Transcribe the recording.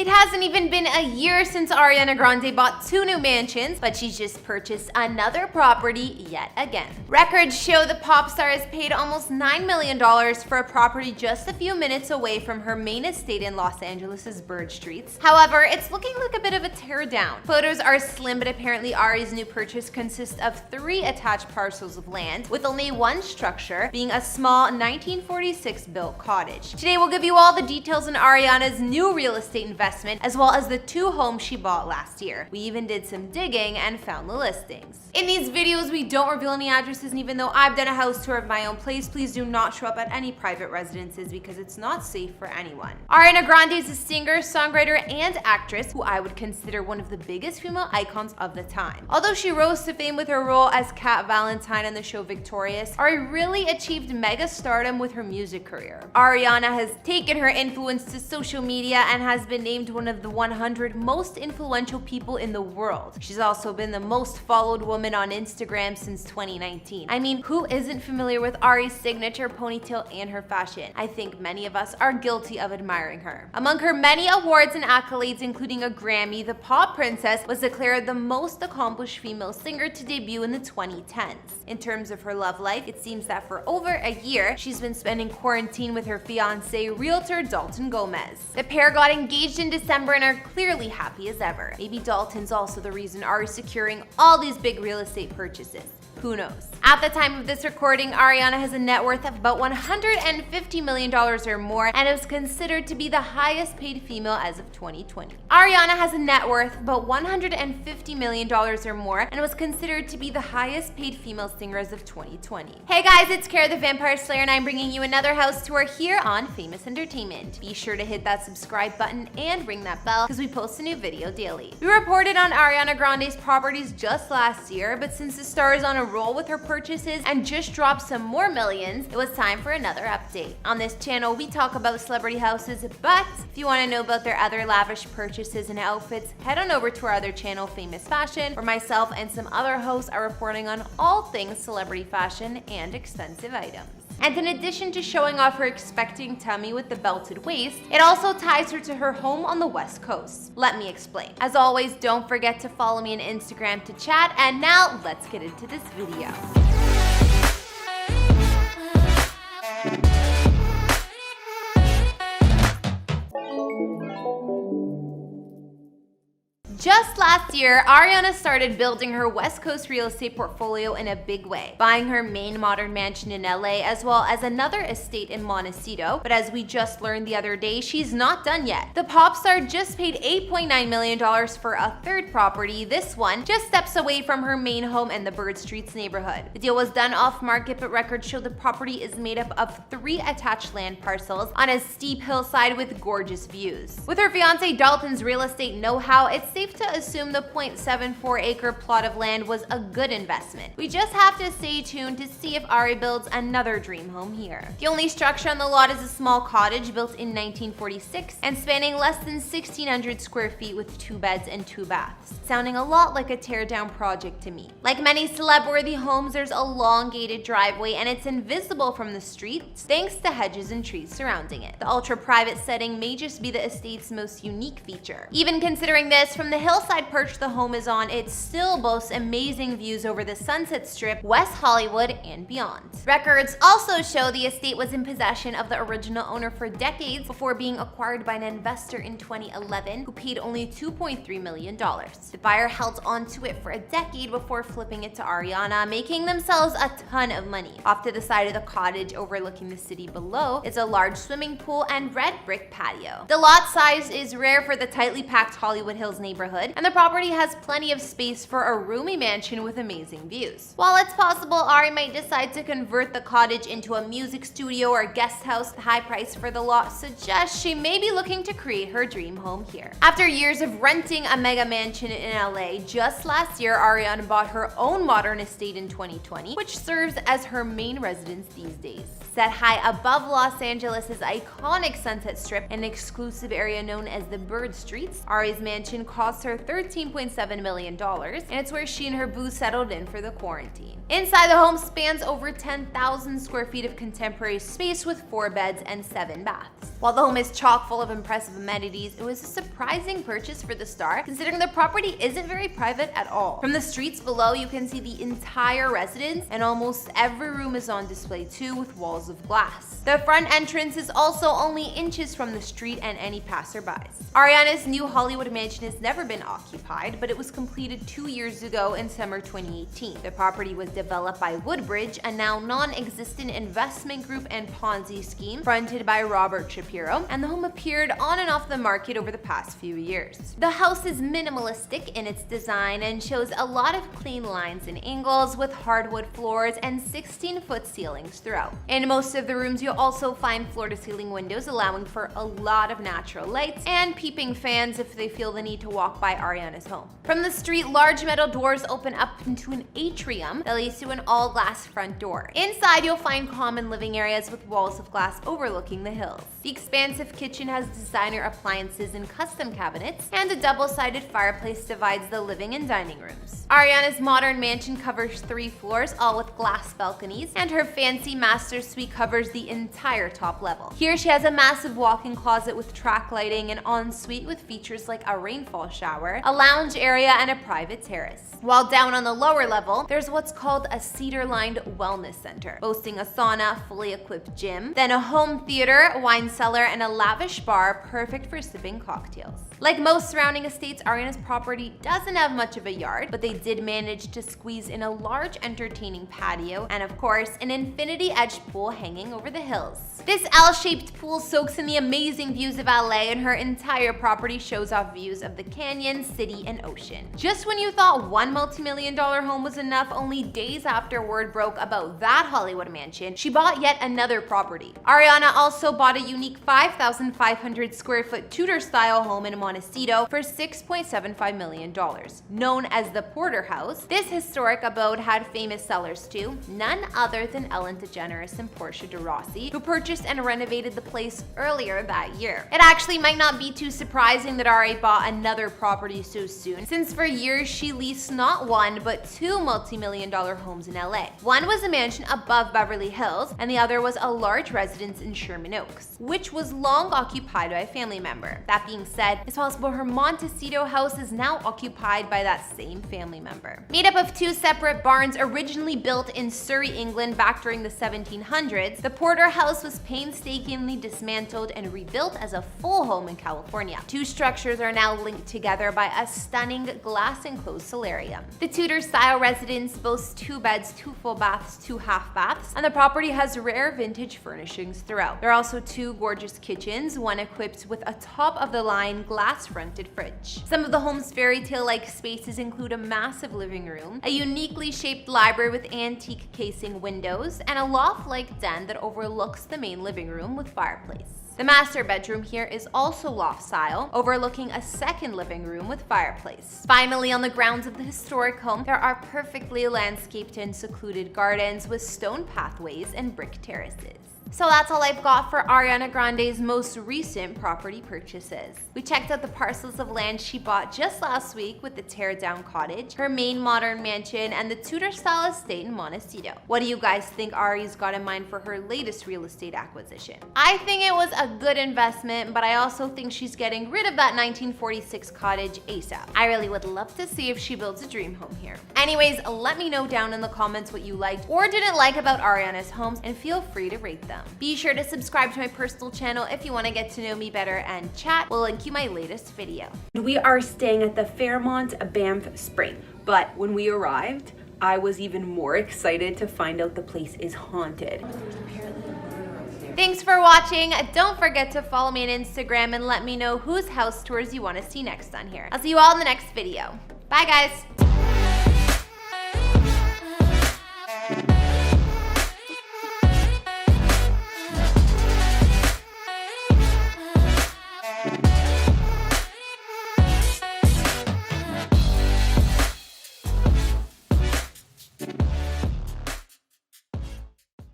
It hasn't even been a year since Ariana Grande bought 2 new mansions, but she's just purchased another property yet again. Records show the pop star has paid almost $9 million for a property just a few minutes away from her main estate in Los Angeles' Bird Streets. However, it's looking like a bit of a teardown. Photos are slim, but apparently Ari's new purchase consists of 3 attached parcels of land, with only one structure being a small 1946 built cottage. Today we'll give you all the details on Ariana's new real estate investment, as well as the 2 homes she bought last year. We even did some digging and found the listings. In these videos, we don't reveal any addresses, and even though I've done a house tour of my own place, please do not show up at any private residences because it's not safe for anyone. Ariana Grande is a singer, songwriter, and actress who I would consider one of the biggest female icons of the time. Although she rose to fame with her role as Cat Valentine on the show Victorious, Ari really achieved mega stardom with her music career. Ariana has taken her influence to social media and has been named one of the 100 most influential people in the world. She's also been the most followed woman on Instagram since 2019. I mean, who isn't familiar with Ari's signature ponytail and her fashion? I think many of us are guilty of admiring her. Among her many awards and accolades, including a Grammy, the pop princess was declared the most accomplished female singer to debut in the 2010s. In terms of her love life, it seems that for over a year, she's been spending quarantine with her fiance, realtor Dalton Gomez. The pair got engaged in December and are clearly happy as ever. Maybe Dalton's also the reason Ari's securing all these big real estate purchases. Who knows? At the time of this recording, Ariana has a net worth of about $150 million or more and is considered to be the highest paid female as of 2020. Ariana has a net worth of about $150 million or more and was considered to be the highest paid female singer as of 2020. Hey guys, it's Kara the Vampire Slayer and I'm bringing you another house tour here on Famous Entertainment. Be sure to hit that subscribe button and ring that bell because we post a new video daily. We reported on Ariana Grande's properties just last year, but since the star is on a roll with her purchases and just dropped some more millions, it was time for another update. On this channel, we talk about celebrity houses, but if you want to know about their other lavish purchases and outfits, head on over to our other channel, Famous Fashion, where myself and some other hosts are reporting on all things celebrity fashion and expensive items. And in addition to showing off her expecting tummy with the belted waist, it also ties her to her home on the West Coast. Let me explain. As always, don't forget to follow me on Instagram to chat, and now let's get into this video. Just last year, Ariana started building her West Coast real estate portfolio in a big way, buying her main modern mansion in LA as well as another estate in Montecito. But as we just learned the other day, she's not done yet. The pop star just paid $8.9 million for a third property. This one just steps away from her main home in the Bird Streets neighborhood. The deal was done off market, but records show the property is made up of 3 attached land parcels on a steep hillside with gorgeous views. With her fiance Dalton's real estate know-how, it's safe to assume the 0.74 acre plot of land was a good investment. We just have to stay tuned to see if Ari builds another dream home here. The only structure on the lot is a small cottage built in 1946 and spanning less than 1,600 square feet with 2 beds and 2 baths, sounding a lot like a teardown project to me. Like many celeb-worthy homes, there's a long gated driveway and it's invisible from the street thanks to hedges and trees surrounding it. The ultra-private setting may just be the estate's most unique feature. Even considering this, from the hillside perch the home is on, it still boasts amazing views over the Sunset Strip, West Hollywood, and beyond. Records also show the estate was in possession of the original owner for decades before being acquired by an investor in 2011 who paid only $2.3 million. The buyer held onto it for a decade before flipping it to Ariana, making themselves a ton of money. Off to the side of the cottage overlooking the city below is a large swimming pool and red brick patio. The lot size is rare for the tightly packed Hollywood Hills neighborhood, and the property has plenty of space for a roomy mansion with amazing views. While it's possible Ari might decide to convert the cottage into a music studio or guest house, the high price for the lot suggests she may be looking to create her dream home here. After years of renting a mega mansion in LA, just last year Ariana bought her own modern estate in 2020, which serves as her main residence these days. Set high above Los Angeles' iconic Sunset Strip, an exclusive area known as the Bird Streets, Ari's mansion costs cost her $13.7 million, and it's where she and her boo settled in for the quarantine. Inside, the home spans over 10,000 square feet of contemporary space with 4 beds and 7 baths. While the home is chock full of impressive amenities, it was a surprising purchase for the star, considering the property isn't very private at all. From the streets below, you can see the entire residence, and almost every room is on display too, with walls of glass. The front entrance is also only inches from the street and any passerbys. Ariana's new Hollywood mansion has never been occupied, but it was completed 2 years ago in summer 2018. The property was developed by Woodbridge, a now non-existent investment group and Ponzi scheme fronted by Robert Shapiro, and the home appeared on and off the market over the past few years. The house is minimalistic in its design and shows a lot of clean lines and angles, with hardwood floors and 16-foot ceilings throughout. In most of the rooms, you'll also find floor-to-ceiling windows, allowing for a lot of natural lights and peeping fans if they feel the need to walk by Ariana's home. From the street, large metal doors open up into an atrium that leads to an all-glass front door. Inside, you'll find common living areas with walls of glass overlooking the hills. The expansive kitchen has designer appliances and custom cabinets, and a double-sided fireplace divides the living and dining rooms. Ariana's modern mansion covers 3 floors, all with glass balconies, and her fancy master suite covers the entire top level. Here she has a massive walk-in closet with track lighting, an ensuite with features like a rainfall shower, a lounge area, and a private terrace. While down on the lower level, there's what's called a cedar-lined wellness center, boasting a sauna, fully equipped gym, then a home theater, wine cellar, and a lavish bar perfect for sipping cocktails. Like most surrounding estates, Ariana's property doesn't have much of a yard, but they did manage to squeeze in a large entertaining patio and, of course, an infinity-edged pool hanging over the hills. This L-shaped pool soaks in the amazing views of LA, and her entire property shows off views of the canyon, city, and ocean. Just when you thought one multi-million-dollar home was enough, only days after word broke about that Hollywood mansion, she bought yet another property. Ariana also bought a unique 5,500 square foot Tudor-style home in Montecito for $6.75 million. Known as the Porter House, this historic abode had famous sellers too, none other than Ellen DeGeneres and Portia de Rossi, who purchased and renovated the place earlier that year. It actually might not be too surprising that Ari bought another property so soon, since for years she leased not one but 2 multi-million-dollar homes in LA. One was a mansion above Beverly Hills, and the other was a large residence in Sherman Oaks, which was long occupied by a family member. That being said, it's possible her Montecito house is now occupied by that same family member. Made up of 2 separate barns originally built in Surrey, England back during the 1700s, the Porter House was painstakingly dismantled and rebuilt as a full home in California. 2 structures are now linked together by a stunning glass-enclosed solarium. The Tudor-style residence boasts 2 beds, 2 full baths, 2 half baths, and the property has rare vintage furnishings throughout. There are also 2 gorgeous kitchens, one equipped with a top-of-the-line glass-fronted fridge. Some of the home's fairy tale-like spaces include a massive living room, a uniquely shaped library with antique casing windows, and a loft-like den that overlooks the main living room with fireplace. The master bedroom here is also loft-style, overlooking a second living room with fireplace. Finally, on the grounds of the historic home, there are perfectly landscaped and secluded gardens with stone pathways and brick terraces. So that's all I've got for Ariana Grande's most recent property purchases. We checked out the parcels of land she bought just last week with the teardown cottage, her main modern mansion, and the Tudor-style estate in Montecito. What do you guys think Ari's got in mind for her latest real estate acquisition? I think it was a good investment, but I also think she's getting rid of that 1946 cottage ASAP. I really would love to see if she builds a dream home here. Anyways, let me know down in the comments what you liked or didn't like about Ariana's homes, and feel free to rate them. Be sure to subscribe to my personal channel if you want to get to know me better, and chat will link you my latest video. We are staying at the Fairmont Banff Spring, but when we arrived, I was even more excited to find out the place is haunted. Thanks for watching. Don't forget to follow me on Instagram and let me know whose house tours you want to see next on here. I'll see you all in the next video. Bye guys!